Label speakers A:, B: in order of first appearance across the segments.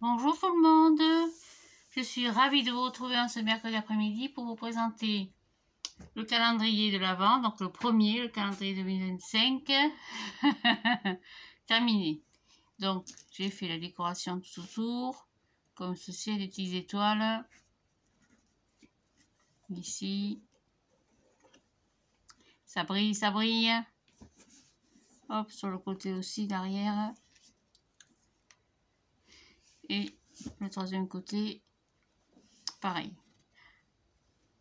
A: Bonjour tout le monde, je suis ravie de vous retrouver en ce mercredi après-midi pour vous présenter le calendrier de l'Avent, donc le premier, le calendrier 2025, terminé. Donc j'ai fait la décoration tout autour, comme ceci, des petites étoiles, ici, ça brille, ça brille, hop, sur le côté aussi, derrière, et le troisième côté, pareil,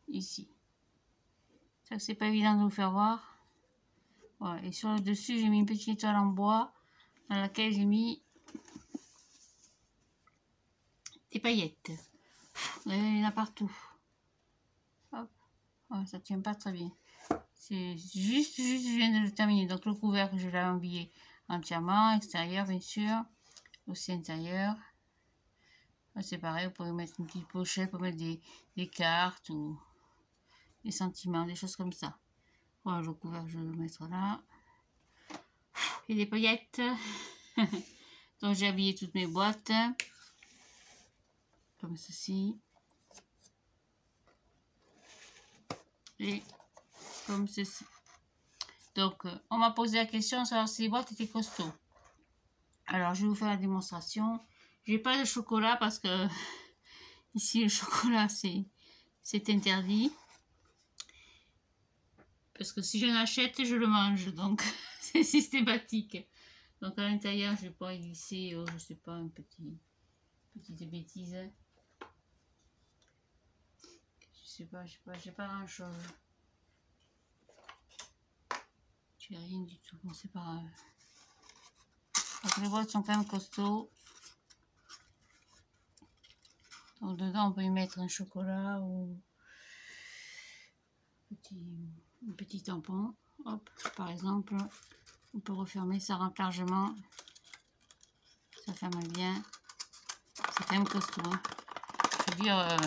A: ici. Ça c'est pas évident de vous faire voir. Voilà. Et sur le dessus j'ai mis une petite étoile en bois dans laquelle j'ai mis des paillettes. Il y en a partout. Hop. Ouais, ça tient pas très bien. C'est juste, je viens de le terminer. Donc le couvercle, je l'ai emballé entièrement, extérieur bien sûr, aussi intérieur. C'est pareil, vous pouvez mettre une petite pochette pour mettre des cartes ou des sentiments, des choses comme ça. Voilà, le couvercle, je vais le mettre là. Et des paillettes. Donc j'ai habillé toutes mes boîtes. Comme ceci. Et comme ceci. Donc, on m'a posé la question de savoir si les boîtes étaient costauds. Alors, je vais vous faire la démonstration. J'ai pas de chocolat parce que ici, le chocolat, c'est interdit. Parce que si j'en achète, je le mange. Donc, c'est systématique. Donc, à l'intérieur, je vais pas y glisser, je sais pas, une petite bêtise. Je sais pas, j'ai pas grand chose. J'ai rien du tout, bon, c'est pas grave. Donc, les boîtes sont quand même costauds. Donc dedans on peut y mettre un chocolat ou un petit tampon. Hop, par exemple, on peut refermer, ça rentre largement. Ça ferme bien. C'est quand même costaud. Hein. Je veux dire,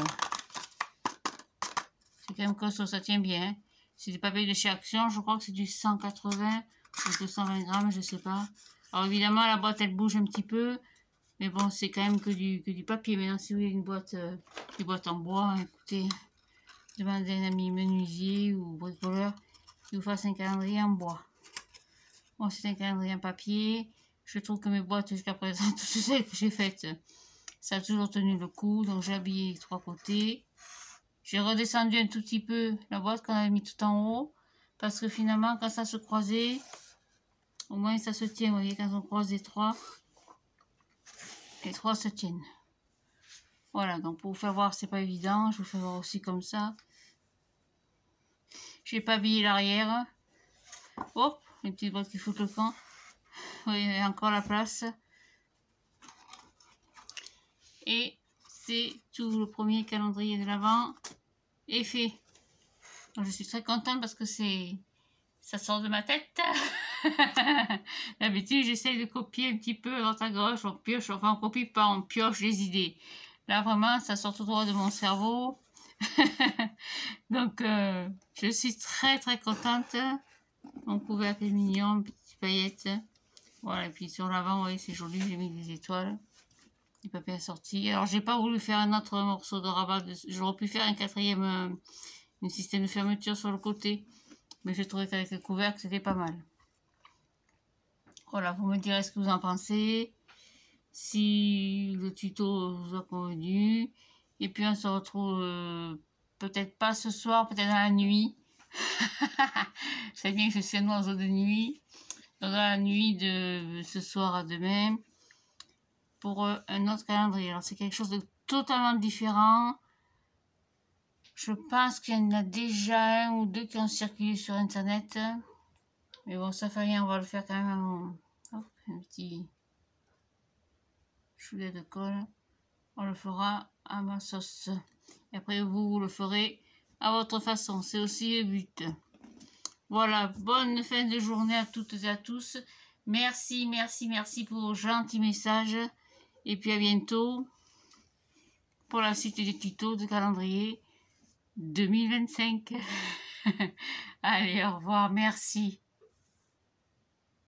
A: c'est quand même costaud, ça tient bien. Hein. C'est du papier de chez Action, je crois que c'est du 180 ou 220 grammes, je sais pas. Alors évidemment la boîte elle bouge un petit peu. Mais bon, c'est quand même que du papier. Maintenant, si vous voulez une boîte en bois, écoutez, demandez à un ami menuisier ou bricoleur qui vous fasse un calendrier en bois. Bon, c'est un calendrier en papier. Je trouve que mes boîtes jusqu'à présent, toutes celles que j'ai faites, ça a toujours tenu le coup. Donc, j'ai habillé les trois côtés. J'ai redescendu un tout petit peu la boîte qu'on avait mis tout en haut. Parce que finalement, quand ça se croisait, au moins ça se tient. Vous voyez, quand on croise les trois se tiennent. Voilà, donc pour vous faire voir, c'est pas évident. Je vous fais voir aussi comme ça. J'ai pas habillé l'arrière. Hop, les petites boîtes qui foutent le camp. Oui, il y a encore la place. Et c'est tout, le premier calendrier de l'Avent est fait. Donc, je suis très contente parce que ça sort de ma tête. D'habitude, j'essaye de copier un petit peu à droite à gauche. On pioche, enfin on copie pas, on pioche les idées. Là, vraiment, ça sort tout droit de mon cerveau. Donc, je suis très très contente. Mon couvercle est mignon, petites paillettes. Voilà, et puis sur l'avant, vous voyez, c'est joli, j'ai mis des étoiles. Des papiers assortis. Alors, j'ai pas voulu faire un autre morceau de rabat. J'aurais pu faire un quatrième, un système de fermeture sur le côté. Mais j'ai trouvé qu'avec le couvercle, c'était pas mal. Voilà, vous me direz ce que vous en pensez. Si le tuto vous a convenu. Et puis, on se retrouve peut-être pas ce soir, peut-être dans la nuit. C'est bien que je suis un oiseau de nuit. Donc, dans la nuit de ce soir à demain. Pour un autre calendrier. Alors, c'est quelque chose de totalement différent. Je pense qu'il y en a déjà un ou deux qui ont circulé sur Internet. Mais bon, ça fait rien, on va le faire quand même. Hop, un petit choulet de colle. On le fera à ma sauce. Et après, vous le ferez à votre façon. C'est aussi le but. Voilà, bonne fin de journée à toutes et à tous. Merci, merci, merci pour vos gentils messages. Et puis à bientôt pour la suite des tutos de calendrier 2025. Allez, au revoir, merci.